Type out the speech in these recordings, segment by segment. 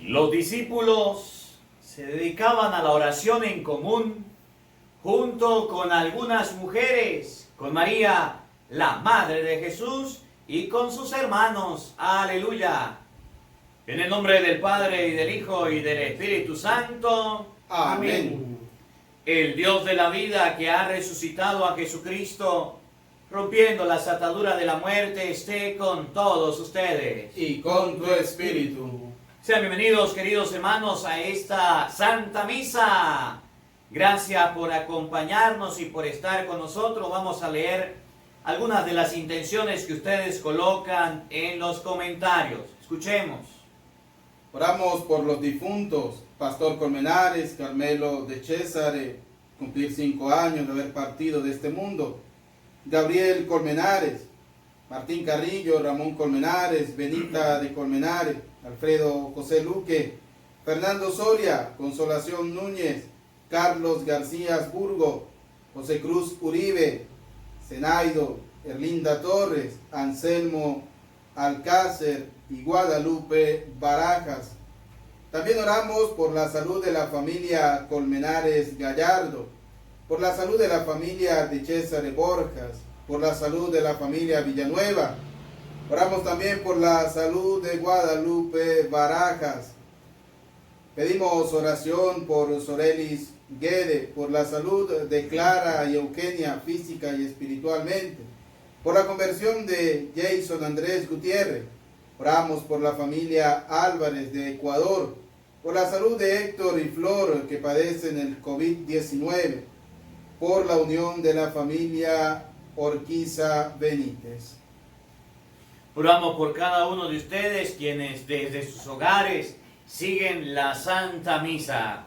Los discípulos se dedicaban a la oración en común junto con algunas mujeres, con María, la Madre de Jesús, y con sus hermanos. Aleluya. En el nombre del Padre, y del Hijo, y del Espíritu Santo. Amén. El Dios de la vida, que ha resucitado a Jesucristo, rompiendo las ataduras de la muerte, esté con todos ustedes. Y con tu espíritu. Sean bienvenidos, queridos hermanos, a esta Santa Misa. Gracias por acompañarnos y por estar con nosotros. Vamos a leer algunas de las intenciones que ustedes colocan en los comentarios. Escuchemos. Oramos por los difuntos, Pastor Colmenares, Carmelo de Césare, cumplir 5 años de haber partido de este mundo. Gabriel Colmenares, Martín Carrillo, Ramón Colmenares, Benita de Colmenares, Alfredo José Luque, Fernando Soria, Consolación Núñez, Carlos García Burgo, José Cruz Uribe, Zenaido, Erlinda Torres, Anselmo Alcácer y Guadalupe Barajas. También oramos por la salud de la familia Colmenares Gallardo, por la salud de la familia de César Borjas, por la salud de la familia Villanueva. Oramos también por la salud de Guadalupe Barajas. Pedimos oración por Sorelis Guede, por la salud de Clara y Eugenia física y espiritualmente, por la conversión de Jason Andrés Gutiérrez. Oramos por la familia Álvarez de Ecuador, por la salud de Héctor y Flor que padecen el COVID-19, por la unión de la familia Orquiza Benítez. Oramos por cada uno de ustedes quienes desde sus hogares siguen la Santa Misa.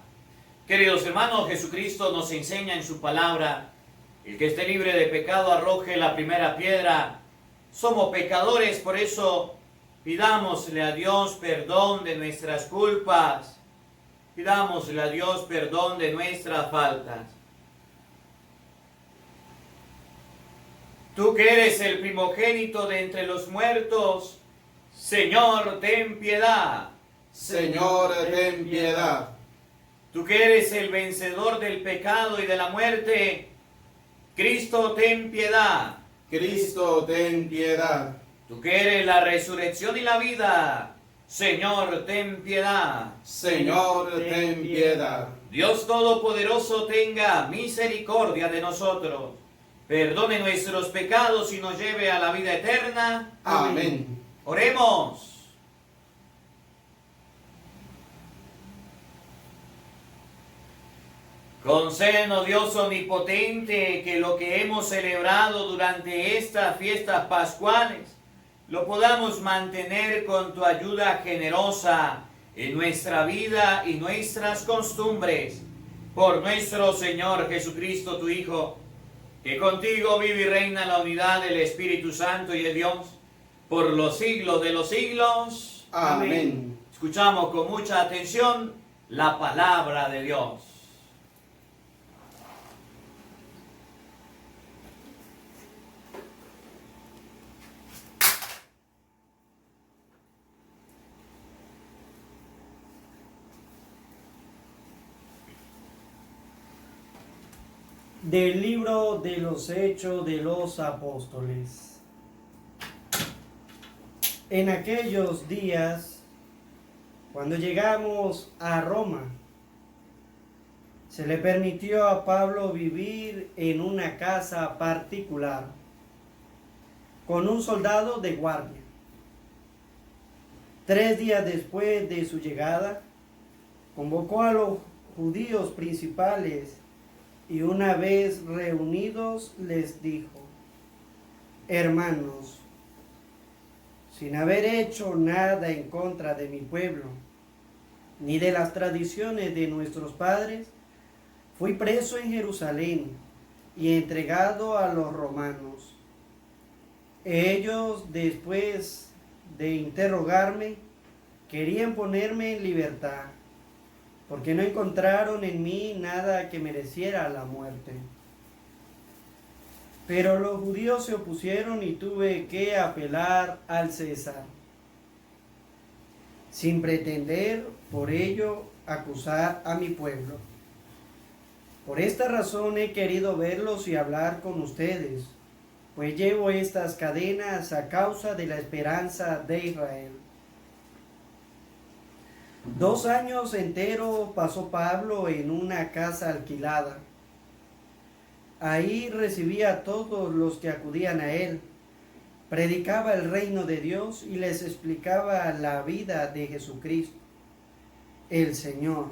Queridos hermanos, Jesucristo nos enseña en su palabra: el que esté libre de pecado arroje la primera piedra. Somos pecadores, por eso pidámosle a Dios perdón de nuestras culpas. Pidámosle a Dios perdón de nuestras faltas. Tú que eres el primogénito de entre los muertos, Señor, ten piedad. Señor, ten piedad. Tú que eres el vencedor del pecado y de la muerte, Cristo, ten piedad. Cristo, ten piedad. Tú que eres la resurrección y la vida, Señor, ten piedad. Señor, ten piedad. Dios Todopoderoso tenga misericordia de nosotros, perdone nuestros pecados y nos lleve a la vida eterna. Amén. Oremos. Concédenos, Dios omnipotente, que lo que hemos celebrado durante estas fiestas pascuales lo podamos mantener con tu ayuda generosa en nuestra vida y nuestras costumbres. Por nuestro Señor Jesucristo, tu Hijo, que contigo vive y reina en la unidad del Espíritu Santo y de Dios, por los siglos de los siglos. Amén. Escuchamos con mucha atención la palabra de Dios. Del libro de los Hechos de los Apóstoles. En aquellos días, cuando llegamos a Roma, se le permitió a Pablo vivir en una casa particular con un soldado de guardia. 3 días después de su llegada, convocó a los judíos principales y una vez reunidos les dijo: hermanos, sin haber hecho nada en contra de mi pueblo, ni de las tradiciones de nuestros padres, fui preso en Jerusalén y entregado a los romanos. Ellos, después de interrogarme, querían ponerme en libertad, porque no encontraron en mí nada que mereciera la muerte. Pero los judíos se opusieron y tuve que apelar al César. sin pretender por ello acusar a mi pueblo. Por esta razón he querido verlos y hablar con ustedes, pues llevo estas cadenas a causa de la esperanza de Israel. 2 años enteros pasó Pablo en una casa alquilada. Ahí recibía a todos los que acudían a él, predicaba el reino de Dios y les explicaba la vida de Jesucristo, el Señor,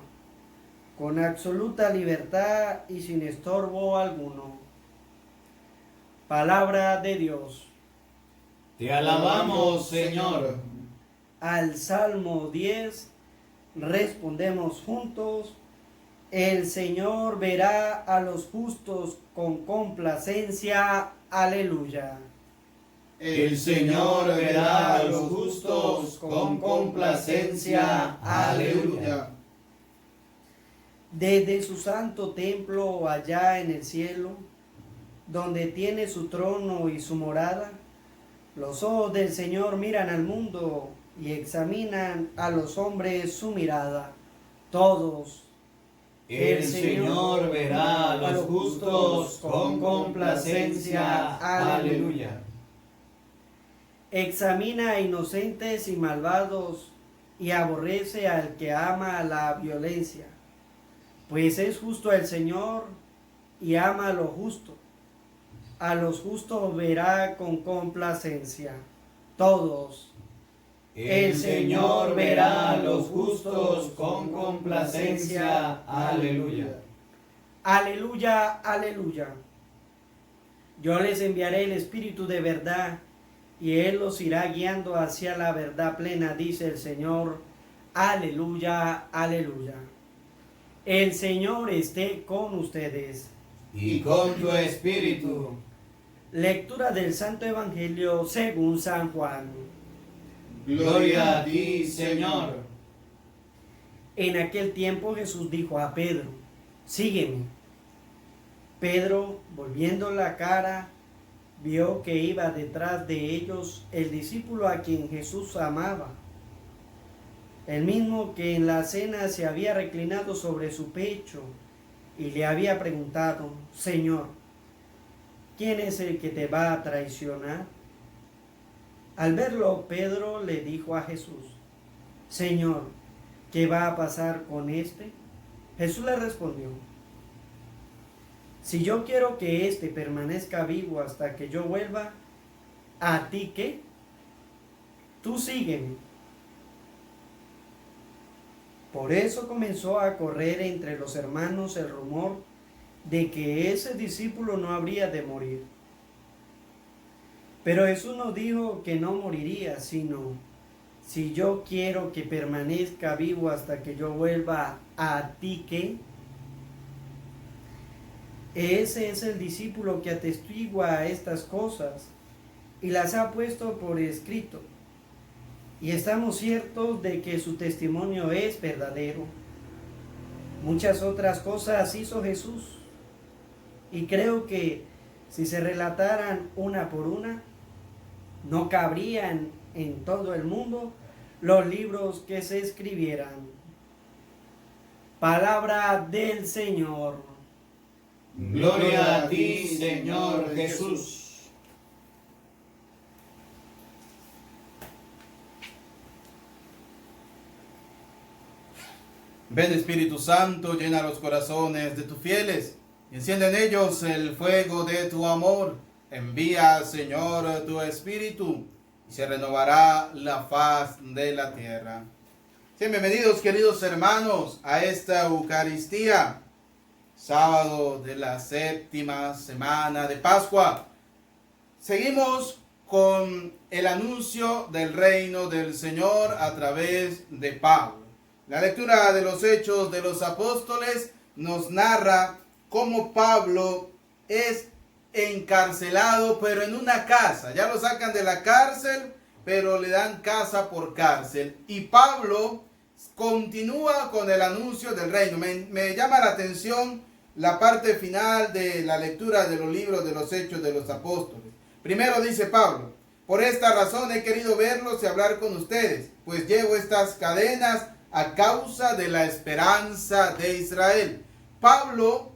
con absoluta libertad y sin estorbo alguno. Palabra de Dios. Te alabamos, Señor. Al Salmo 10 respondemos juntos: el Señor verá a los justos con complacencia. Aleluya. El Señor verá a los justos con complacencia. Aleluya. Desde su santo templo allá en el cielo, donde tiene su trono y su morada, los ojos del Señor miran al mundo y examinan a los hombres su mirada. Todos. El Señor verá a los justos con complacencia. Aleluya. Examina a inocentes y malvados y aborrece al que ama la violencia, pues es justo el Señor y ama a lo justo. A los justos verá con complacencia. Todos. El Señor verá a los justos con complacencia. Aleluya. Aleluya, aleluya. Yo les enviaré el Espíritu de verdad, y Él los irá guiando hacia la verdad plena, dice el Señor. Aleluya, aleluya. El Señor esté con ustedes. Y con tu espíritu. Lectura del Santo Evangelio según San Juan. Gloria a ti, Señor. En aquel tiempo Jesús dijo a Pedro: sígueme. Pedro, volviendo la cara, vio que iba detrás de ellos el discípulo a quien Jesús amaba, el mismo que en la cena se había reclinado sobre su pecho y le había preguntado: Señor, ¿quién es el que te va a traicionar? Al verlo, Pedro le dijo a Jesús: Señor, ¿qué va a pasar con este? Jesús le respondió: si yo quiero que éste permanezca vivo hasta que yo vuelva, ¿a ti qué? Tú sígueme. Por eso comenzó a correr entre los hermanos el rumor de que ese discípulo no habría de morir. Pero Jesús no dijo que no moriría, sino: si yo quiero que permanezca vivo hasta que yo vuelva, ¿a ti qué? Ese es el discípulo que atestigua estas cosas y las ha puesto por escrito. Y estamos ciertos de que su testimonio es verdadero. Muchas otras cosas hizo Jesús, y creo que si se relataran una por una, no cabrían en todo el mundo los libros que se escribieran. Palabra del Señor. Gloria a ti, Señor Jesús. Ven, Espíritu Santo, llena los corazones de tus fieles y enciende en ellos el fuego de tu amor. Envía, Señor, tu Espíritu y se renovará la faz de la tierra. Sean bienvenidos, queridos hermanos, a esta Eucaristía, sábado de la 7ª semana de Pascua. Seguimos con el anuncio del reino del Señor a través de Pablo. La lectura de los Hechos de los Apóstoles nos narra cómo Pablo es encarcelado, pero en una casa. Ya lo sacan de la cárcel, pero le dan casa por cárcel. Y Pablo continúa con el anuncio del reino. Me llama la atención la parte final de la lectura de los libros de los Hechos de los Apóstoles. Primero dice Pablo: Por esta razón he querido verlos y hablar con ustedes, pues llevo estas cadenas a causa de la esperanza de Israel. Pablo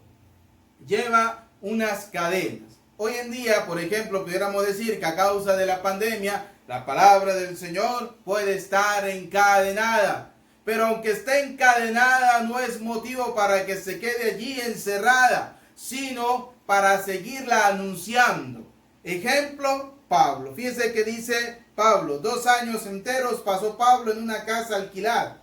lleva unas cadenas. Hoy en día, por ejemplo, pudiéramos decir que a causa de la pandemia, la palabra del Señor puede estar encadenada. Pero aunque esté encadenada, no es motivo para que se quede allí encerrada, sino para seguirla anunciando. Ejemplo, Pablo. Fíjense que dice Pablo, 2 años enteros pasó Pablo en una casa alquilada,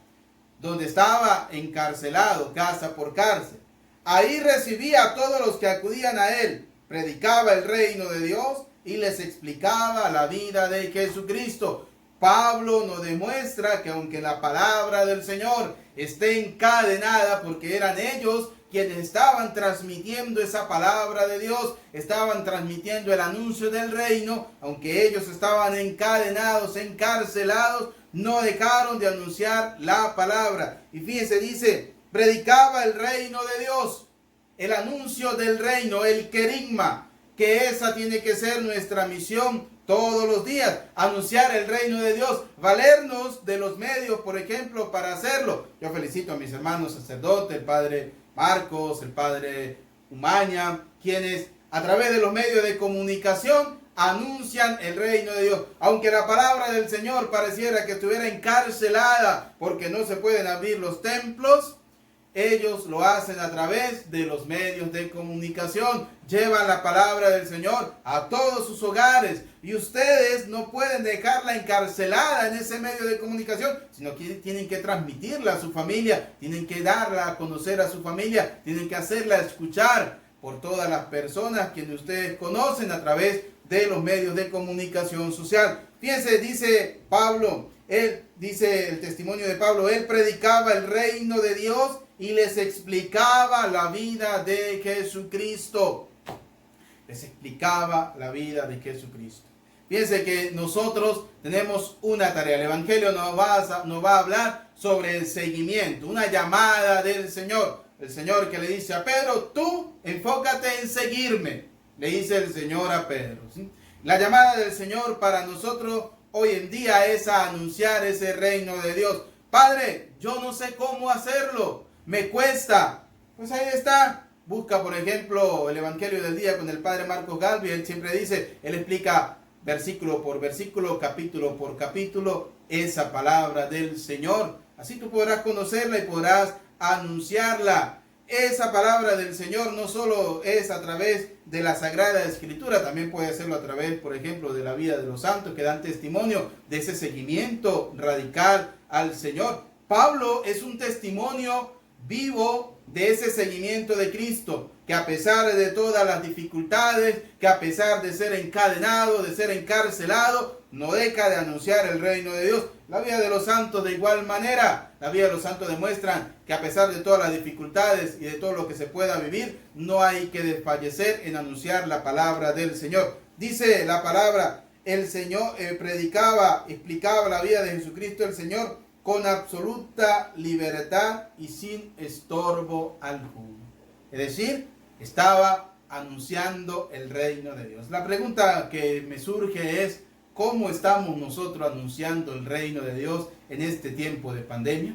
donde estaba encarcelado, casa por cárcel. Ahí recibía a todos los que acudían a él, predicaba el reino de Dios y les explicaba la vida de Jesucristo. Pablo nos demuestra que aunque la palabra del Señor esté encadenada, porque eran ellos quienes estaban transmitiendo esa palabra de Dios, estaban transmitiendo el anuncio del reino, aunque ellos estaban encadenados, encarcelados, no dejaron de anunciar la palabra. Y fíjense, dice, predicaba el reino de Dios, el anuncio del reino, el querigma, que esa tiene que ser nuestra misión todos los días, anunciar el reino de Dios, valernos de los medios, por ejemplo, para hacerlo. Yo felicito a mis hermanos sacerdotes, el padre Marcos, el padre Umaña, quienes a través de los medios de comunicación anuncian el reino de Dios. Aunque la palabra del Señor pareciera que estuviera encarcelada porque no se pueden abrir los templos, ellos lo hacen a través de los medios de comunicación. Llevan la palabra del Señor a todos sus hogares. Y ustedes no pueden dejarla encarcelada en ese medio de comunicación, sino que tienen que transmitirla a su familia, tienen que darla a conocer a su familia, tienen que hacerla escuchar por todas las personas que ustedes conocen a través de los medios de comunicación social. Fíjense, dice Pablo, él dice el testimonio de Pablo, él predicaba el reino de Dios y les explicaba la vida de Jesucristo. Les explicaba la vida de Jesucristo. Fíjense que nosotros tenemos una tarea. El Evangelio nos va a hablar sobre el seguimiento, una llamada del Señor. El Señor que le dice a Pedro, tú enfócate en seguirme. Le dice el Señor a Pedro, ¿sí? La llamada del Señor para nosotros hoy en día es a anunciar ese reino de Dios. Padre, yo no sé cómo hacerlo. Me cuesta. Pues ahí está. Busca, por ejemplo, el Evangelio del día con el padre Marcos Galvi. Él siempre dice, él explica versículo por versículo, capítulo por capítulo, esa palabra del Señor. Así tú podrás conocerla y podrás anunciarla. Esa palabra del Señor no solo es a través de la Sagrada Escritura, también puede hacerlo a través, por ejemplo, de la vida de los santos que dan testimonio de ese seguimiento radical al Señor. Pablo es un testimonio vivo de ese seguimiento de Cristo, que a pesar de todas las dificultades, que a pesar de ser encadenado, de ser encarcelado, no deja de anunciar el reino de Dios. La vida de los santos de igual manera, la vida de los santos demuestran que a pesar de todas las dificultades y de todo lo que se pueda vivir, no hay que desfallecer en anunciar la palabra del Señor. Dice la palabra, el Señor predicaba, explicaba la vida de Jesucristo el Señor con absoluta libertad y sin estorbo alguno. Es decir, estaba anunciando el reino de Dios. La pregunta que me surge es, ¿cómo estamos nosotros anunciando el reino de Dios en este tiempo de pandemia?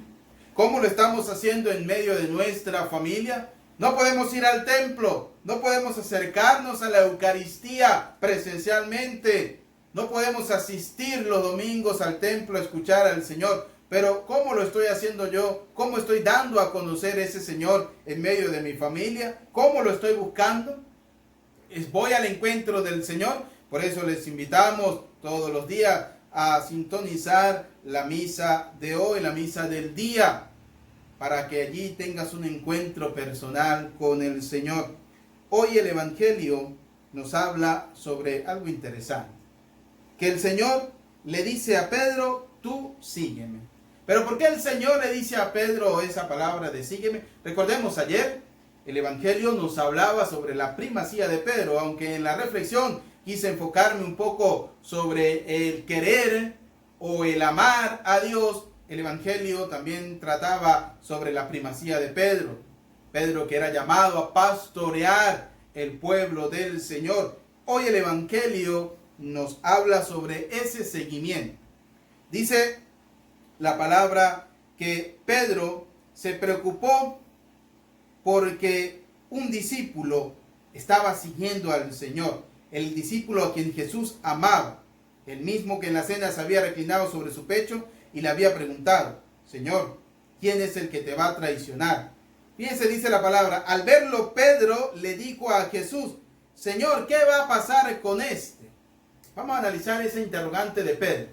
¿Cómo lo estamos haciendo en medio de nuestra familia? No podemos ir al templo, no podemos acercarnos a la Eucaristía presencialmente, no podemos asistir los domingos al templo a escuchar al Señor. Pero ¿cómo lo estoy haciendo yo? ¿Cómo estoy dando a conocer ese Señor en medio de mi familia? ¿Cómo lo estoy buscando? ¿Voy al encuentro del Señor? Por eso les invitamos todos los días a sintonizar la misa de hoy, la misa del día, para que allí tengas un encuentro personal con el Señor. Hoy el Evangelio nos habla sobre algo interesante, que el Señor le dice a Pedro, tú sígueme. Pero ¿por qué el Señor le dice a Pedro esa palabra de sígueme? Recordemos ayer, el Evangelio nos hablaba sobre la primacía de Pedro, aunque en la reflexión quise enfocarme un poco sobre el querer o el amar a Dios. El Evangelio también trataba sobre la primacía de Pedro. Pedro que era llamado a pastorear el pueblo del Señor. Hoy el Evangelio nos habla sobre ese seguimiento. Dice la palabra que Pedro se preocupó porque un discípulo estaba siguiendo al Señor, el discípulo a quien Jesús amaba, el mismo que en la cena se había reclinado sobre su pecho y le había preguntado: Señor, ¿quién es el que te va a traicionar? Fíjense, dice la palabra, al verlo Pedro le dijo a Jesús: Señor, ¿qué va a pasar con este? Vamos a analizar ese interrogante de Pedro.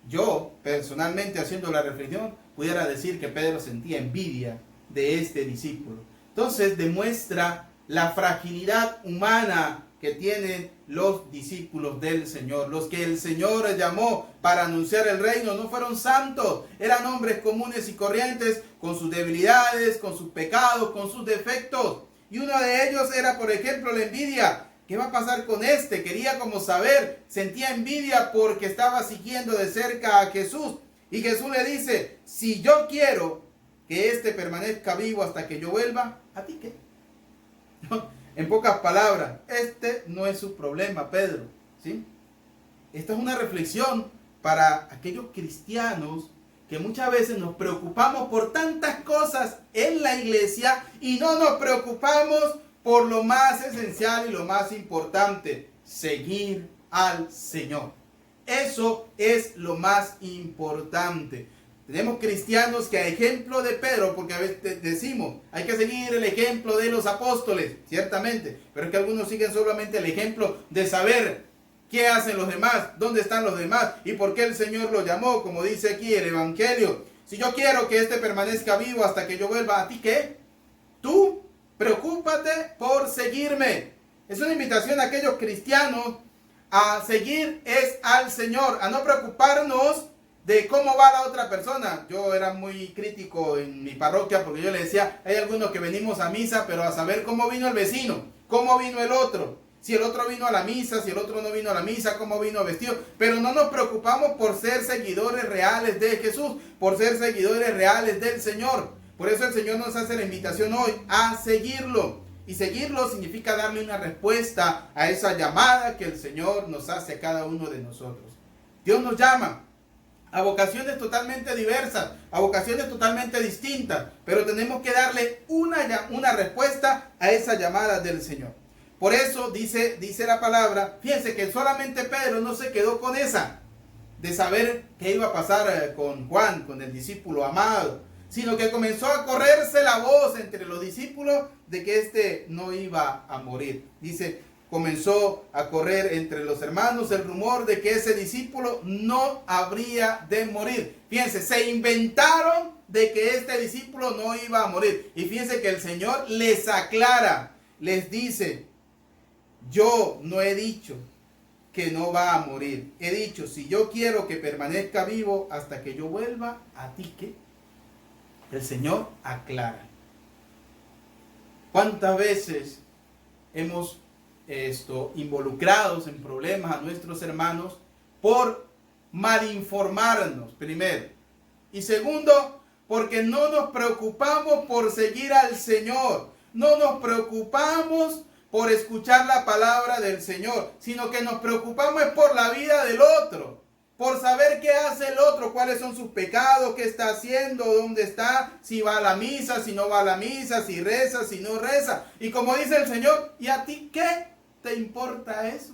Yo, personalmente, haciendo la reflexión, pudiera decir que Pedro sentía envidia de este discípulo. Entonces demuestra la fragilidad humana que tienen los discípulos del Señor. Los que el Señor llamó para anunciar el reino no fueron santos, eran hombres comunes y corrientes, con sus debilidades, con sus pecados, con sus defectos. Y uno de ellos era, por ejemplo, la envidia. ¿Qué va a pasar con este? Quería como saber, sentía envidia porque estaba siguiendo de cerca a Jesús. Y Jesús le dice: si yo quiero que este permanezca vivo hasta que yo vuelva, ¿a ti qué? En pocas palabras, este no es su problema, Pedro, ¿sí? Esta es una reflexión para aquellos cristianos que muchas veces nos preocupamos por tantas cosas en la iglesia y no nos preocupamos por lo más esencial y lo más importante: seguir al Señor. Eso es lo más importante. Tenemos cristianos que a ejemplo de Pedro, porque a veces decimos, hay que seguir el ejemplo de los apóstoles, ciertamente, pero es que algunos siguen solamente el ejemplo de saber qué hacen los demás, dónde están los demás y por qué el Señor lo llamó, como dice aquí el Evangelio. Si yo quiero que este permanezca vivo hasta que yo vuelva, ¿a ti qué? Tú preocúpate por seguirme. Es una invitación a aquellos cristianos a seguir es al Señor, a no preocuparnos de cómo va la otra persona. Yo era muy crítico en mi parroquia porque yo le decía, hay algunos que venimos a misa, pero a saber cómo vino el vecino, cómo vino el otro, si el otro vino a la misa, si el otro no vino a la misa, cómo vino vestido, pero no nos preocupamos por ser seguidores reales de Jesús, por ser seguidores reales del Señor. Por eso el Señor nos hace la invitación hoy a seguirlo. Y seguirlo significa darle una respuesta a esa llamada que el Señor nos hace a cada uno de nosotros. Dios nos llama a vocaciones totalmente diversas, a vocaciones totalmente distintas, pero tenemos que darle una respuesta a esa llamada del Señor. Por eso dice la palabra, fíjense que solamente Pedro no se quedó con esa, de saber qué iba a pasar con Juan, con el discípulo amado, sino que comenzó a correrse la voz entre los discípulos de que éste no iba a morir. Dice, comenzó a correr entre los hermanos el rumor de que ese discípulo no habría de morir. Fíjense, se inventaron de que este discípulo no iba a morir. Y fíjense que el Señor les aclara, les dice, yo no he dicho que no va a morir. He dicho, si yo quiero que permanezca vivo hasta que yo vuelva, ¿a ti qué? El Señor aclara. ¿Cuántas veces hemos involucrados en problemas a nuestros hermanos por malinformarnos, primero? Y segundo, porque no nos preocupamos por seguir al Señor. No nos preocupamos por escuchar la palabra del Señor, sino que nos preocupamos por la vida del otro, por saber qué hace el otro, cuáles son sus pecados, qué está haciendo, dónde está, si va a la misa, si no va a la misa, si reza, si no reza. Y como dice el Señor, ¿y a ti qué te importa eso?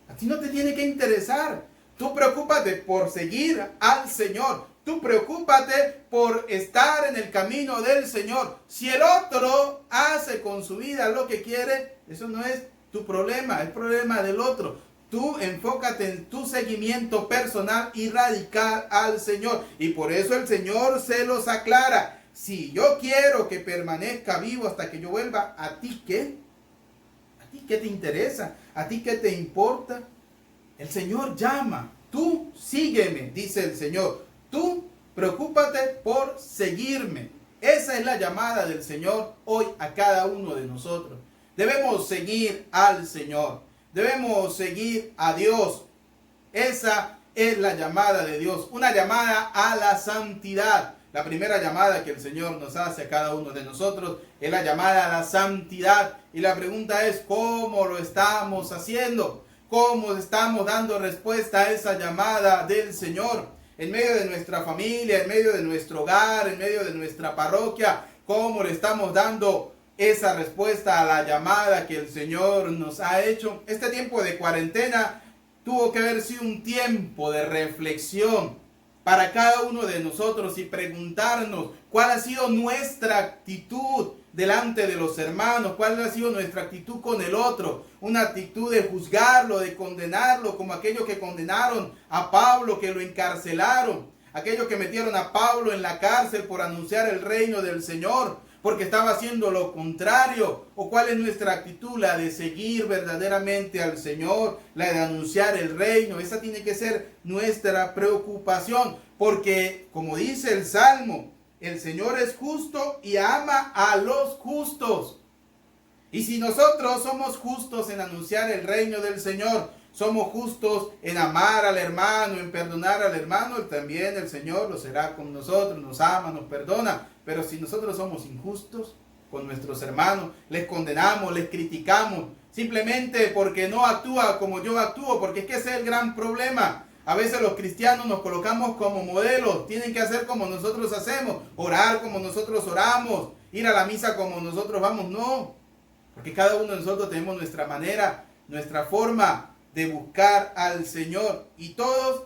A ti no te tiene que interesar. Tú preocúpate por seguir al Señor. Tú preocúpate por estar en el camino del Señor. Si el otro hace con su vida lo que quiere, eso no es tu problema, es problema del otro. Tú enfócate en tu seguimiento personal y radical al Señor. Y por eso el Señor se los aclara. Si yo quiero que permanezca vivo hasta que yo vuelva, ¿a ti qué? ¿A ti qué te interesa? ¿A ti qué te importa? El Señor llama. Tú sígueme, dice el Señor. Tú preocúpate por seguirme. Esa es la llamada del Señor hoy a cada uno de nosotros. Debemos seguir al Señor. Debemos seguir a Dios. Esa es la llamada de Dios. Una llamada a la santidad. La primera llamada que el Señor nos hace a cada uno de nosotros es la llamada a la santidad. Y la pregunta es, ¿cómo lo estamos haciendo? cómo estamos dando respuesta a esa llamada del Señor. En medio de nuestra familia, en medio de nuestro hogar, en medio de nuestra parroquia, cómo le estamos dando esa respuesta a la llamada que el Señor nos ha hecho. Este tiempo de cuarentena tuvo que haber sido un tiempo de reflexión para cada uno de nosotros y preguntarnos cuál ha sido nuestra actitud delante de los hermanos, cuál ha sido nuestra actitud con el otro, una actitud de juzgarlo, de condenarlo, como aquellos que condenaron a Pablo, que lo encarcelaron, aquellos que metieron a Pablo en la cárcel por anunciar el reino del Señor, porque estaba haciendo lo contrario. O cuál es nuestra actitud, la de seguir verdaderamente al Señor, la de anunciar el reino. Esa tiene que ser nuestra preocupación, porque como dice el Salmo, el Señor es justo y ama a los justos. Y si nosotros somos justos en anunciar el reino del Señor, somos justos en amar al hermano, en perdonar al hermano, también el Señor lo será con nosotros, nos ama, nos perdona. Pero si nosotros somos injustos con nuestros hermanos, les condenamos, les criticamos, simplemente porque no actúa como yo actúo, porque es que ese es el gran problema. A veces los cristianos nos colocamos como modelos, tienen que hacer como nosotros hacemos, orar como nosotros oramos, ir a la misa como nosotros vamos. No, porque cada uno de nosotros tenemos nuestra manera, nuestra forma de buscar al Señor, y todos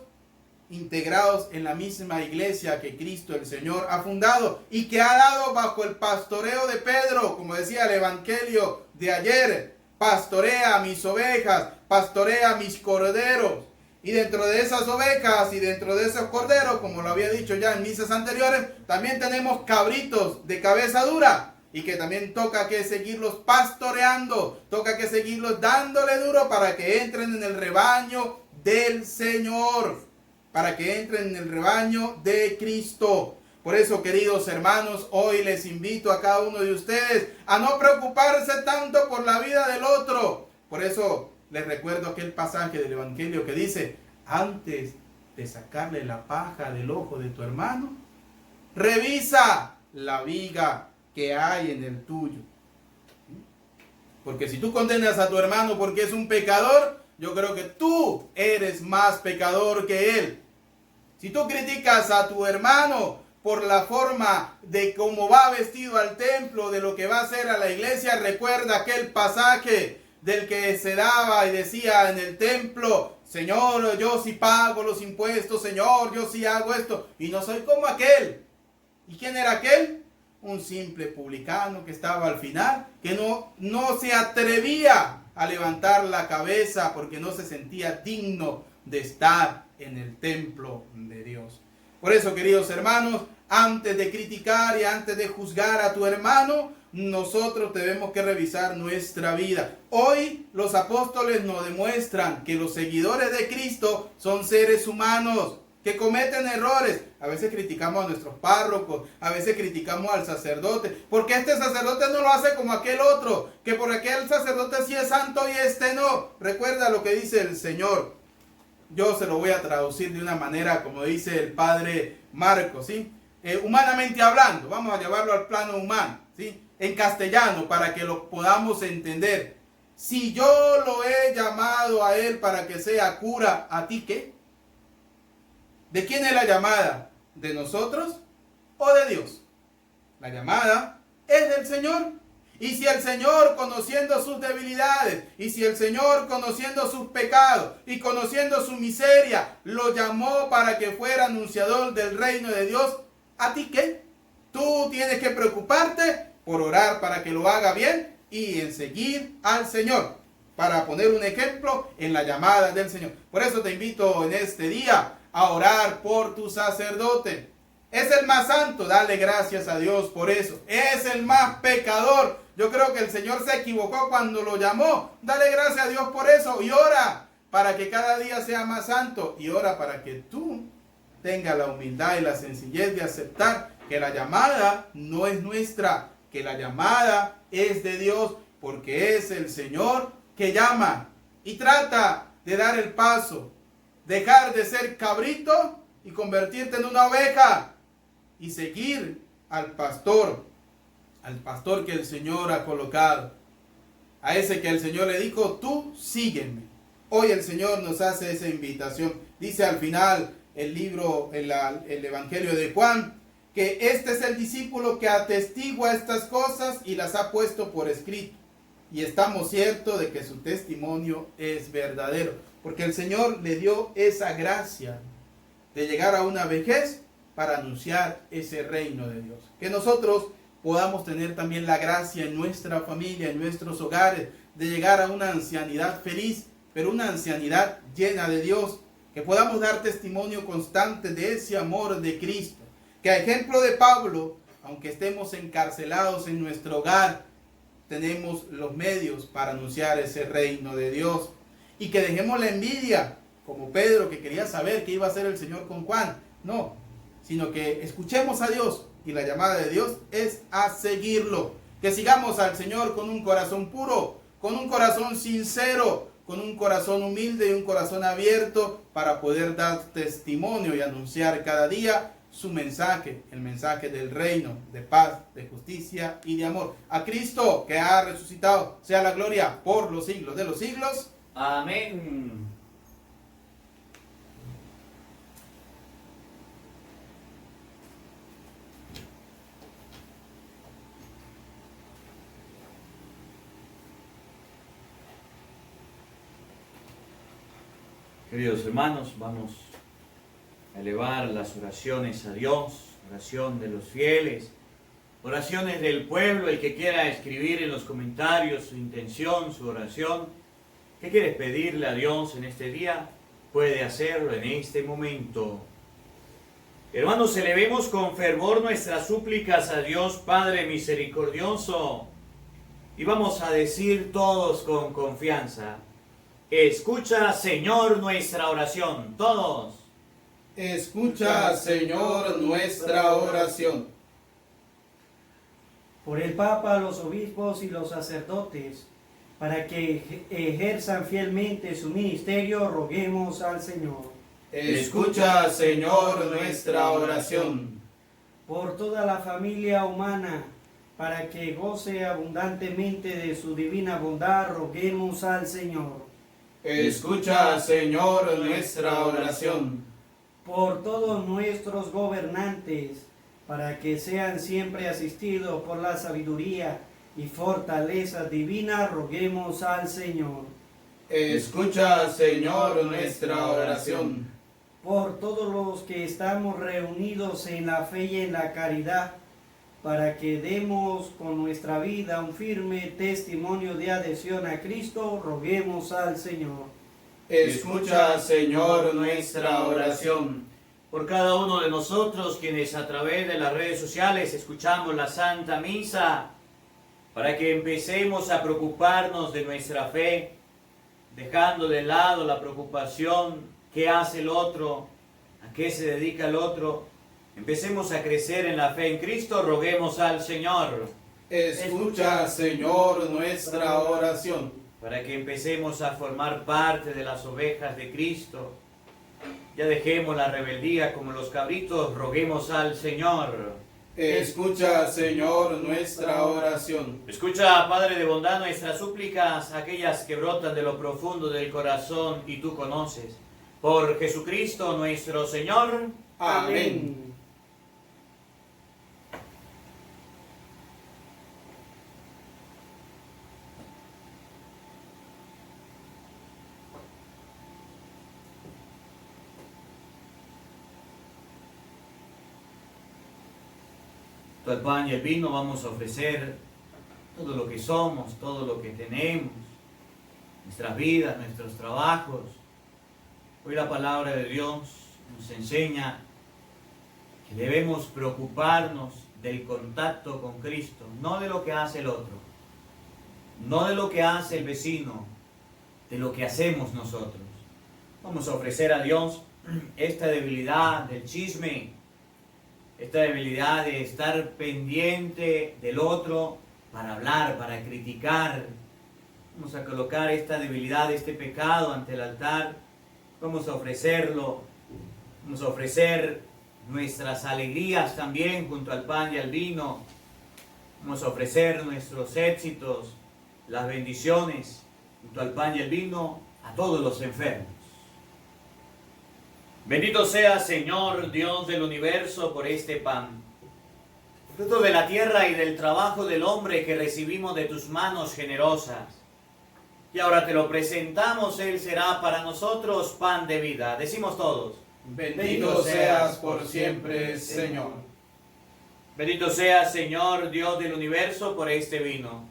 integrados en la misma iglesia que Cristo el Señor ha fundado y que ha dado bajo el pastoreo de Pedro, como decía el evangelio de ayer: pastorea mis ovejas, pastorea mis corderos. Y dentro de esas ovejas y dentro de esos corderos, como lo había dicho ya en misas anteriores, también tenemos cabritos de cabeza dura, y que también toca que seguirlos pastoreando, toca que seguirlos dándole duro para que entren en el rebaño del Señor, para que entren en el rebaño de Cristo. Por eso, queridos hermanos, hoy les invito a cada uno de ustedes a no preocuparse tanto por la vida del otro. Por eso les recuerdo aquel pasaje del evangelio que dice: antes de sacarle la paja del ojo de tu hermano, revisa la viga que hay en el tuyo. Porque si tú condenas a tu hermano porque es un pecador, yo creo que tú eres más pecador que él. Si tú criticas a tu hermano por la forma de cómo va vestido al templo, de lo que va a hacer a la iglesia, recuerda aquel pasaje del que se daba y decía en el templo: Señor, yo sí pago los impuestos, Señor, yo sí hago esto, y no soy como aquel. ¿Y quién era aquel? Un simple publicano que estaba al final, que no se atrevía a levantar la cabeza porque no se sentía digno de estar en el templo de Dios. Por eso, queridos hermanos, antes de criticar y antes de juzgar a tu hermano, nosotros tenemos que revisar nuestra vida. Hoy los apóstoles nos demuestran que los seguidores de Cristo son seres humanos que cometen errores. A veces criticamos a nuestros párrocos, a veces criticamos al sacerdote, porque este sacerdote no lo hace como aquel otro, que por aquel sacerdote sí es santo y este no. Recuerda lo que dice el Señor. Yo se lo voy a traducir de una manera como dice el padre Marcos, ¿sí? Humanamente hablando, vamos a llevarlo al plano humano, ¿sí? En castellano, para que lo podamos entender. Si yo lo he llamado a él para que sea cura, ¿a ti qué? ¿De quién es la llamada? ¿De nosotros o de Dios? La llamada es del Señor. Y si el Señor, conociendo sus debilidades, y si el Señor, conociendo sus pecados y conociendo su miseria, lo llamó para que fuera anunciador del reino de Dios, ¿a ti qué? Tú tienes que preocuparte por orar para que lo haga bien y en seguir al Señor, para poner un ejemplo en la llamada del Señor. Por eso te invito en este día a orar por tu sacerdote. Es el más santo, dale gracias a Dios por eso. Es el más pecador. Yo creo que el Señor se equivocó cuando lo llamó. Dale gracias a Dios por eso y ora para que cada día sea más santo. Y ora para que tú tengas la humildad y la sencillez de aceptar que la llamada no es nuestra, que la llamada es de Dios, porque es el Señor que llama. Y trata de dar el paso, dejar de ser cabrito y convertirte en una oveja y seguir al pastor que el Señor ha colocado, a ese que el Señor le dijo: tú sígueme. Hoy el Señor nos hace esa invitación. Dice al final el libro, el Evangelio de Juan, que este es el discípulo que atestigua estas cosas y las ha puesto por escrito. Y estamos ciertos de que su testimonio es verdadero, porque el Señor le dio esa gracia de llegar a una vejez para anunciar ese reino de Dios. Que nosotros podamos tener también la gracia en nuestra familia, en nuestros hogares, de llegar a una ancianidad feliz, pero una ancianidad llena de Dios, que podamos dar testimonio constante de ese amor de Cristo, que a ejemplo de Pablo, aunque estemos encarcelados en nuestro hogar, tenemos los medios para anunciar ese reino de Dios, y que dejemos la envidia, como Pedro, que quería saber qué iba a hacer el Señor con Juan. No, sino que escuchemos a Dios, y la llamada de Dios es a seguirlo, que sigamos al Señor con un corazón puro, con un corazón sincero, con un corazón humilde y un corazón abierto, para poder dar testimonio y anunciar cada día su mensaje, el mensaje del reino, de paz, de justicia y de amor. A Cristo, que ha resucitado, sea la gloria por los siglos de los siglos. Amén. Queridos hermanos, vamos a elevar las oraciones a Dios, oración de los fieles, oraciones del pueblo. El que quiera escribir en los comentarios su intención, su oración, ¿qué quieres pedirle a Dios en este día? Puede hacerlo en este momento. Hermanos, elevemos con fervor nuestras súplicas a Dios Padre misericordioso y vamos a decir todos con confianza: escucha, Señor, nuestra oración. Todos. Escucha, Señor, nuestra oración. Por el Papa, los obispos y los sacerdotes, para que ejerzan fielmente su ministerio, roguemos al Señor. Escucha, Señor, nuestra oración. Por toda la familia humana, para que goce abundantemente de su divina bondad, roguemos al Señor. Escucha, Señor, nuestra oración. Por todos nuestros gobernantes, para que sean siempre asistidos por la sabiduría y fortaleza divina, roguemos al Señor. Escucha, Señor, nuestra oración. Por todos los que estamos reunidos en la fe y en la caridad, para que demos con nuestra vida un firme testimonio de adhesión a Cristo, roguemos al Señor. Escucha, Señor, nuestra oración. Por cada uno de nosotros, quienes a través de las redes sociales escuchamos la Santa Misa, para que empecemos a preocuparnos de nuestra fe, dejando de lado la preocupación, qué hace el otro, a qué se dedica el otro. Empecemos a crecer en la fe en Cristo, roguemos al Señor. Escucha, Señor, nuestra oración. Para que empecemos a formar parte de las ovejas de Cristo. Ya dejemos la rebeldía como los cabritos, roguemos al Señor. Escucha, Señor, nuestra oración. Escucha, Padre de bondad, nuestras súplicas, aquellas que brotan de lo profundo del corazón y tú conoces. Por Jesucristo nuestro Señor. Amén. El pan y el vino vamos a ofrecer todo lo que somos, todo lo que tenemos, nuestras vidas, nuestros trabajos. Hoy la palabra de Dios nos enseña que debemos preocuparnos del contacto con Cristo, no de lo que hace el otro, no de lo que hace el vecino, de lo que hacemos nosotros. Vamos a ofrecer a Dios esta debilidad del chisme, esta debilidad de estar pendiente del otro para hablar, para criticar. Vamos a colocar esta debilidad, este pecado ante el altar. Vamos a ofrecerlo. Vamos a ofrecer nuestras alegrías también junto al pan y al vino. Vamos a ofrecer nuestros éxitos, las bendiciones junto al pan y el vino a todos los enfermos. Bendito sea, Señor, Dios del universo, por este pan, fruto de la tierra y del trabajo del hombre que recibimos de tus manos generosas. Y ahora te lo presentamos, Él será para nosotros pan de vida. Decimos todos: Bendito seas por siempre, Señor. Bendito sea, Señor, Dios del universo, por este vino,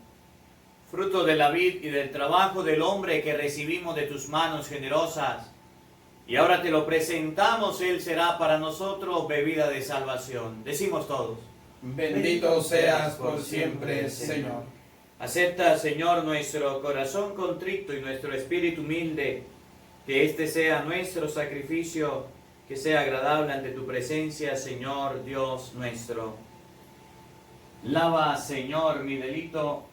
fruto de la vid y del trabajo del hombre que recibimos de tus manos generosas. Y ahora te lo presentamos, Él será para nosotros bebida de salvación. Decimos todos: Bendito seas por siempre, Señor. Acepta, Señor, nuestro corazón contrito y nuestro espíritu humilde, que este sea nuestro sacrificio, que sea agradable ante tu presencia, Señor Dios nuestro. Lava, Señor, mi delito,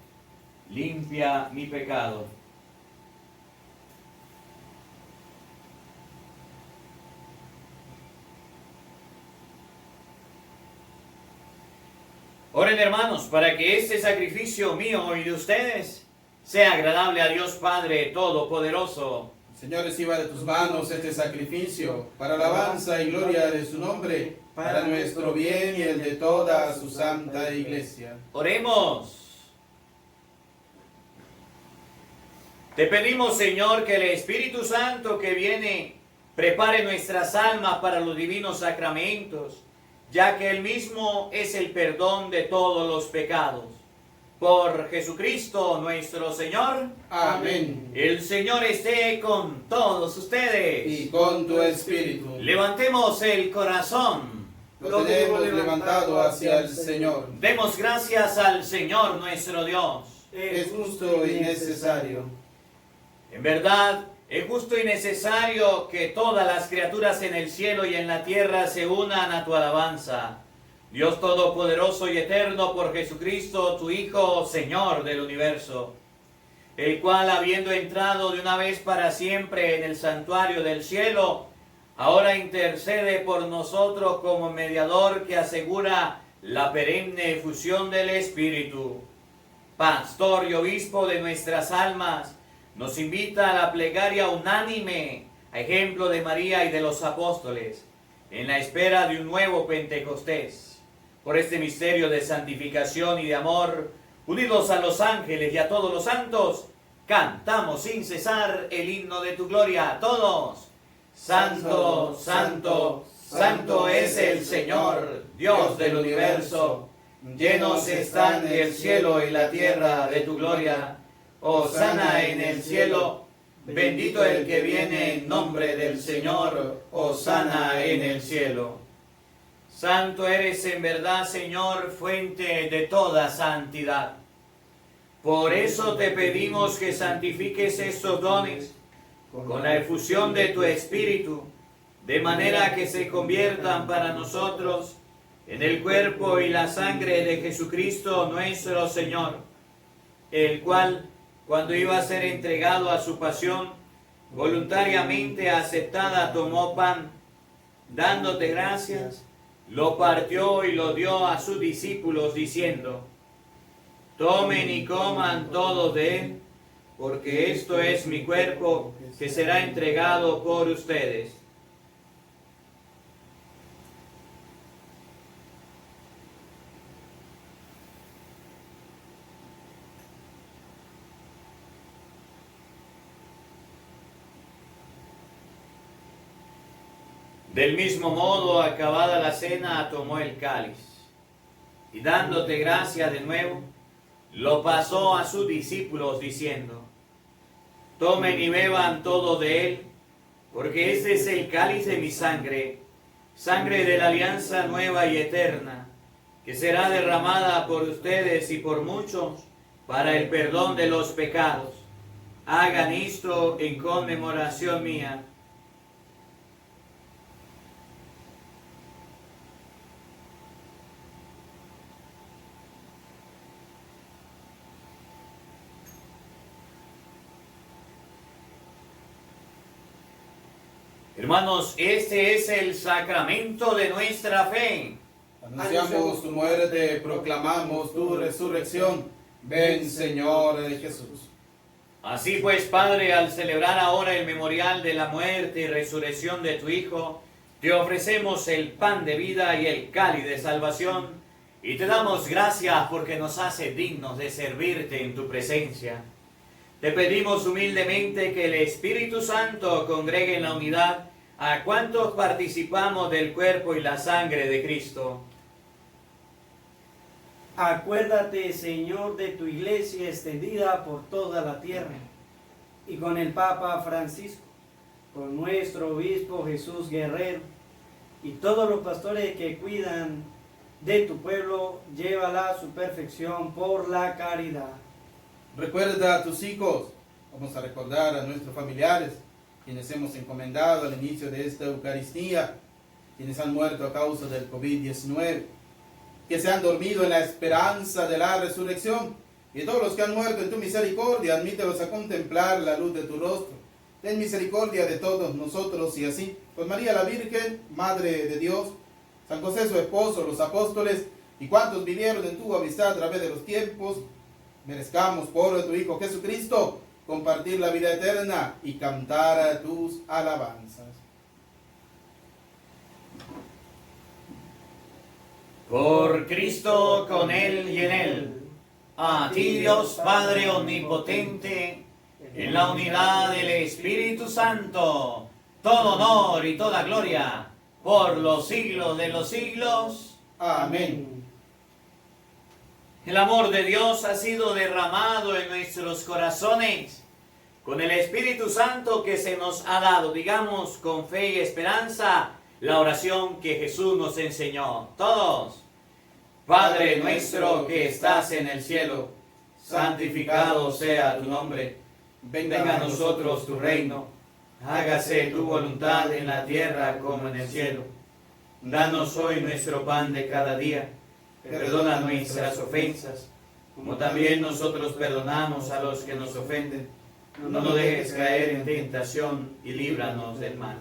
limpia mi pecado. Oren, hermanos, para que este sacrificio mío y de ustedes sea agradable a Dios Padre Todopoderoso. Señor, reciba de tus manos este sacrificio para alabanza y gloria de su nombre, para nuestro bien y el de toda su santa iglesia. Oremos. Te pedimos, Señor, que el Espíritu Santo que viene prepare nuestras almas para los divinos sacramentos, ya que Él mismo es el perdón de todos los pecados. Por Jesucristo nuestro Señor. Amén. El Señor esté con todos ustedes. Y con tu espíritu. Levantemos el corazón. Lo tenemos levantado hacia el Señor. Demos gracias al Señor nuestro Dios. Es justo y necesario. En verdad, es justo y necesario que todas las criaturas en el cielo y en la tierra se unan a tu alabanza. Dios Todopoderoso y Eterno, por Jesucristo, tu Hijo, Señor del universo, el cual, habiendo entrado de una vez para siempre en el santuario del cielo, ahora intercede por nosotros como mediador que asegura la perenne efusión del Espíritu. Pastor y obispo de nuestras almas, nos invita a la plegaria unánime, a ejemplo de María y de los apóstoles, en la espera de un nuevo Pentecostés. Por este misterio de santificación y de amor, unidos a los ángeles y a todos los santos, cantamos sin cesar el himno de tu gloria. Todos: Santo, Santo, Santo es el Señor, Dios del universo. Llenos están el cielo y la tierra de tu gloria. Hosana en el cielo, bendito el que viene en nombre del Señor. Hosana en el cielo. Santo eres en verdad, Señor, fuente de toda santidad. Por eso te pedimos que santifiques estos dones con la efusión de tu Espíritu, de manera que se conviertan para nosotros en el cuerpo y la sangre de Jesucristo nuestro Señor, el cual, cuando iba a ser entregado a su pasión, voluntariamente aceptada, tomó pan, dándote gracias, lo partió y lo dio a sus discípulos, diciendo: Tomen y coman todos de él, porque esto es mi cuerpo, que será entregado por ustedes. Del mismo modo, acabada la cena, tomó el cáliz, y dándote gracia de nuevo, lo pasó a sus discípulos, diciendo: Tomen y beban todo de él, porque este es el cáliz de mi sangre, sangre de la alianza nueva y eterna, que será derramada por ustedes y por muchos para el perdón de los pecados. Hagan esto en conmemoración mía. Hermanos, este es el sacramento de nuestra fe. Anunciamos tu muerte, proclamamos tu resurrección. Ven, Señor Jesús. Así pues, Padre, al celebrar ahora el memorial de la muerte y resurrección de tu Hijo, te ofrecemos el pan de vida y el cáliz de salvación, y te damos gracias porque nos hace dignos de servirte en tu presencia. Te pedimos humildemente que el Espíritu Santo congregue en la unidad a cuantos participamos del cuerpo y la sangre de Cristo. Acuérdate, Señor, de tu iglesia extendida por toda la tierra, y con el Papa Francisco, con nuestro obispo Jesús Guerrero, y todos los pastores que cuidan de tu pueblo, llévala a su perfección por la caridad. Recuerda a tus hijos. Vamos a recordar a nuestros familiares, quienes hemos encomendado al inicio de esta Eucaristía, quienes han muerto a causa del COVID-19, que se han dormido en la esperanza de la resurrección, y todos los que han muerto en tu misericordia, admítelos a contemplar la luz de tu rostro. Ten misericordia de todos nosotros, y así, con María la Virgen, Madre de Dios, San José su esposo, los apóstoles, y cuantos vivieron en tu amistad a través de los tiempos, merezcamos por tu Hijo Jesucristo compartir la vida eterna y cantar a tus alabanzas. Por Cristo, con Él y en Él, a ti Dios Padre Omnipotente, en la unidad del Espíritu Santo, todo honor y toda gloria, por los siglos de los siglos. Amén. El amor de Dios ha sido derramado en nuestros corazones con el Espíritu Santo que se nos ha dado. Digamos con fe y esperanza la oración que Jesús nos enseñó. Todos. Padre nuestro que estás en el cielo, santificado sea tu nombre. Venga a nosotros tu reino. Hágase tu voluntad en la tierra como en el cielo. Danos hoy nuestro pan de cada día. Perdona nuestras ofensas, como también nosotros perdonamos a los que nos ofenden. No nos dejes caer en tentación y líbranos del mal.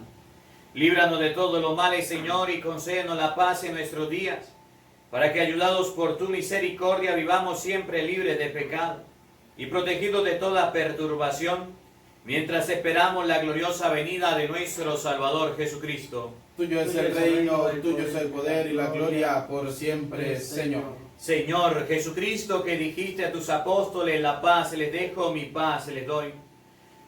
Líbranos de todo lo malo, Señor, y concédenos la paz en nuestros días, para que, ayudados por tu misericordia, vivamos siempre libres de pecado y protegidos de toda perturbación, mientras esperamos la gloriosa venida de nuestro Salvador Jesucristo. Tuyo es el reino, tuyo es el poder y la gloria por siempre, Señor. Señor Jesucristo, que dijiste a tus apóstoles, la paz les dejo, mi paz les doy.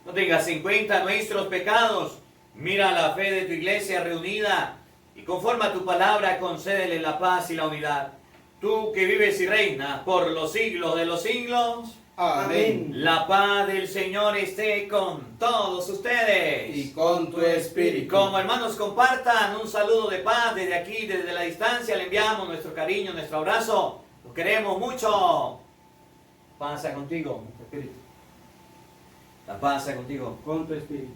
No tengas en cuenta nuestros pecados, mira la fe de tu iglesia reunida, y conforme a tu palabra concédele la paz y la unidad. Tú que vives y reinas por los siglos de los siglos. Amén. La paz del Señor esté con todos ustedes. Y con tu espíritu. Como hermanos compartan un saludo de paz desde aquí, desde la distancia, le enviamos nuestro cariño, nuestro abrazo. Los queremos mucho. Paz sea contigo, nuestro espíritu. La paz sea contigo. Con tu espíritu.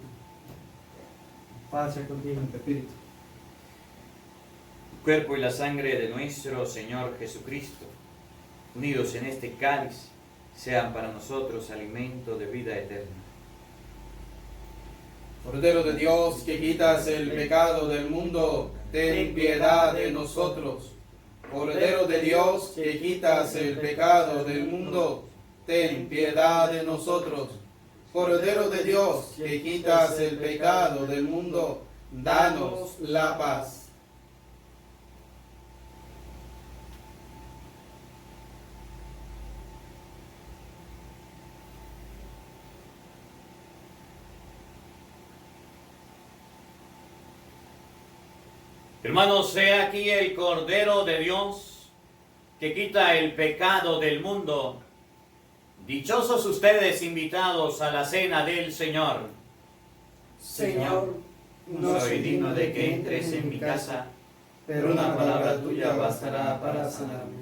Paz sea contigo. Tu espíritu. El cuerpo y la sangre de nuestro Señor Jesucristo, unidos en este cáliz, sean para nosotros alimento de vida eterna. Cordero de Dios, que quitas el pecado del mundo, ten piedad de nosotros. Cordero de Dios, que quitas el pecado del mundo, ten piedad de nosotros. Cordero de Dios, que quitas el pecado del mundo, danos la paz. Hermanos, sea aquí el Cordero de Dios que quita el pecado del mundo. Dichosos ustedes invitados a la cena del Señor. Señor, no soy digno de que entres en mi casa, pero una palabra tuya bastará para sanarme.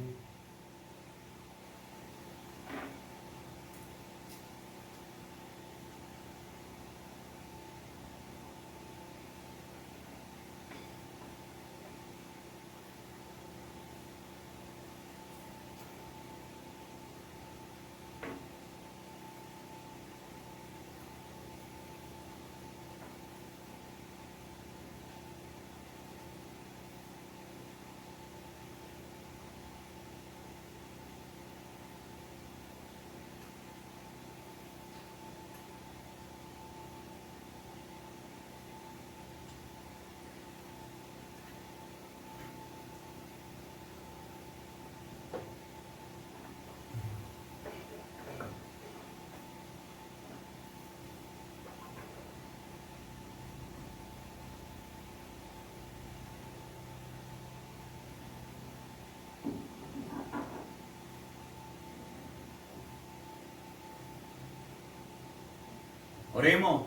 Oremos.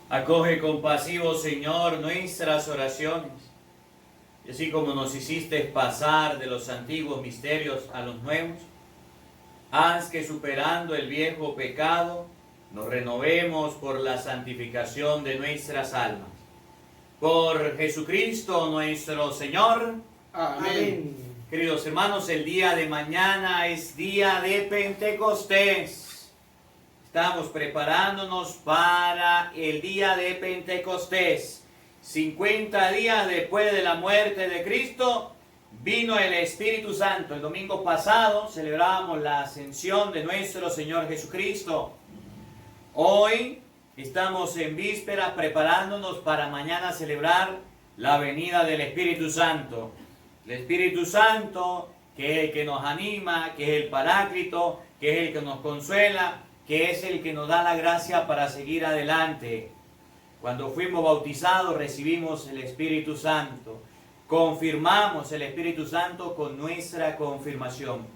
Acoge compasivo, Señor, nuestras oraciones, y así como nos hiciste pasar de los antiguos misterios a los nuevos, haz que superando el viejo pecado, nos renovemos por la santificación de nuestras almas. Por Jesucristo nuestro Señor. Amén. Queridos hermanos, el día de mañana es día de Pentecostés. Estamos preparándonos para el día de Pentecostés. 50 días después de la muerte de Cristo, vino el Espíritu Santo. El domingo pasado celebrábamos la ascensión de nuestro Señor Jesucristo. Hoy estamos en vísperas preparándonos para mañana celebrar la venida del Espíritu Santo. El Espíritu Santo, que es el que nos anima, que es el Paráclito, que es el que nos consuela, que es el que nos da la gracia para seguir adelante. Cuando fuimos bautizados recibimos el Espíritu Santo. Confirmamos el Espíritu Santo con nuestra confirmación.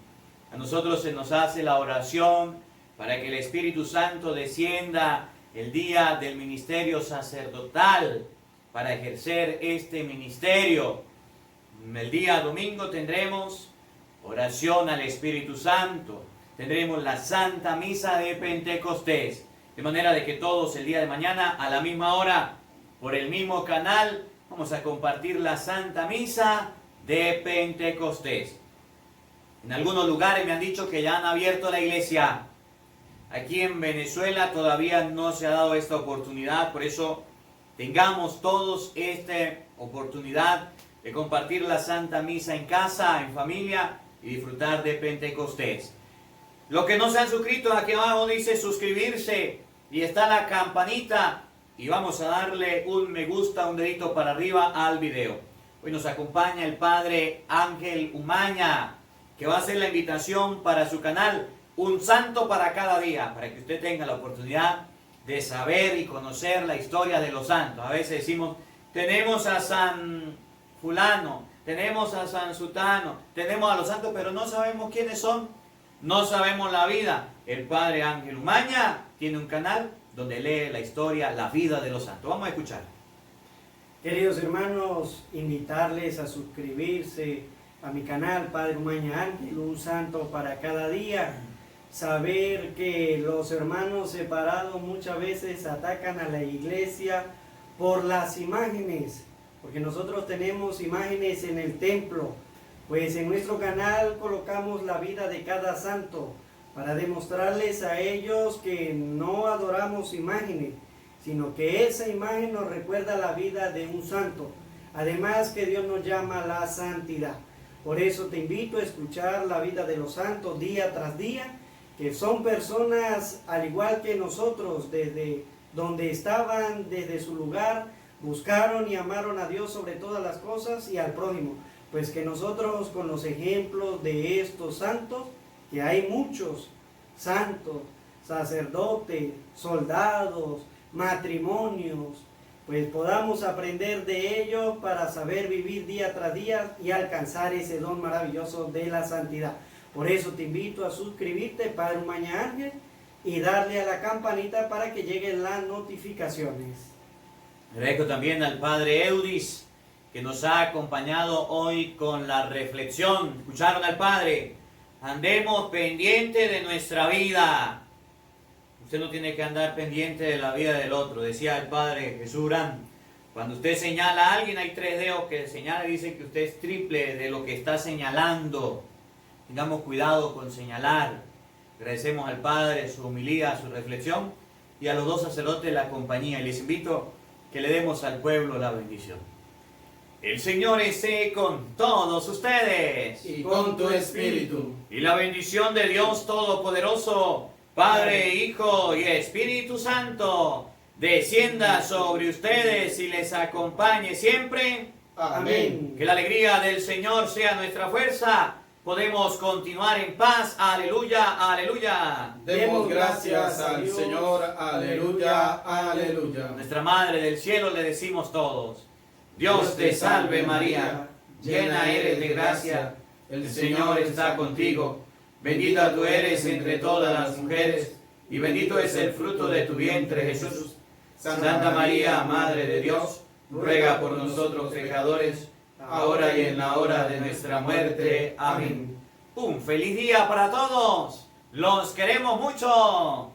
A nosotros se nos hace la oración para que el Espíritu Santo descienda el día del ministerio sacerdotal para ejercer este ministerio. El día domingo tendremos oración al Espíritu Santo. Tendremos la Santa Misa de Pentecostés. De manera de que todos el día de mañana a la misma hora, por el mismo canal, vamos a compartir la Santa Misa de Pentecostés. En algunos lugares me han dicho que ya han abierto la iglesia. Aquí en Venezuela todavía no se ha dado esta oportunidad, por eso tengamos todos esta oportunidad de compartir la Santa Misa en casa, en familia y disfrutar de Pentecostés. Los que no se han suscrito, aquí abajo dice suscribirse y está la campanita y vamos a darle un me gusta, un dedito para arriba al video. Hoy nos acompaña el Padre Ángel Umaña, que va a hacer la invitación para su canal, Un Santo para cada día, para que usted tenga la oportunidad de saber y conocer la historia de los santos. A veces decimos, tenemos a San Fulano, tenemos a San Sutano, tenemos a los santos, pero no sabemos quiénes son. No sabemos la vida. El Padre Ángel Umaña tiene un canal donde lee la historia, la vida de los santos. Vamos a escuchar. Queridos hermanos, invitarles a suscribirse a mi canal Padre Umaña Ángel, Un Santo para cada día. Saber que los hermanos separados muchas veces atacan a la iglesia por las imágenes, porque nosotros tenemos imágenes en el templo. Pues en nuestro canal colocamos la vida de cada santo para demostrarles a ellos que no adoramos imágenes, sino que esa imagen nos recuerda la vida de un santo. Además que Dios nos llama a la santidad. Por eso te invito a escuchar la vida de los santos día tras día, que son personas al igual que nosotros, desde donde estaban, desde su lugar, buscaron y amaron a Dios sobre todas las cosas y al prójimo. Pues que nosotros con los ejemplos de estos santos, que hay muchos santos, sacerdotes, soldados, matrimonios, pues podamos aprender de ellos para saber vivir día tras día y alcanzar ese don maravilloso de la santidad. Por eso te invito a suscribirte, Padre Umaña Ángel, y darle a la campanita para que lleguen las notificaciones. Agradezco también al Padre Eudis, que nos ha acompañado hoy con la reflexión. Escucharon al Padre. Andemos pendientes de nuestra vida. Usted no tiene que andar pendiente de la vida del otro. Decía el Padre Jesús Urán, cuando usted señala a alguien, hay 3 dedos que señala y dice que usted es triple de lo que está señalando. Tengamos cuidado con señalar. Agradecemos al Padre su homilía, su reflexión, y a los 2 sacerdotes la compañía. Y les invito que le demos al pueblo la bendición. El Señor esté con todos ustedes. Y con tu espíritu. Y la bendición de Dios Todopoderoso, Padre, Hijo y Espíritu Santo, descienda sobre ustedes y les acompañe siempre. Amén. Que la alegría del Señor sea nuestra fuerza. Podemos continuar en paz. Aleluya, aleluya. Demos gracias al Señor. Aleluya, aleluya. Nuestra Madre del Cielo le decimos todos: Dios te salve María, llena eres de gracia, el Señor está contigo. Bendita tú eres entre todas las mujeres, y bendito es el fruto de tu vientre, Jesús. Santa María, Madre de Dios, ruega por nosotros pecadores, ahora y en la hora de nuestra muerte. Amén. Un feliz día para todos. Los queremos mucho.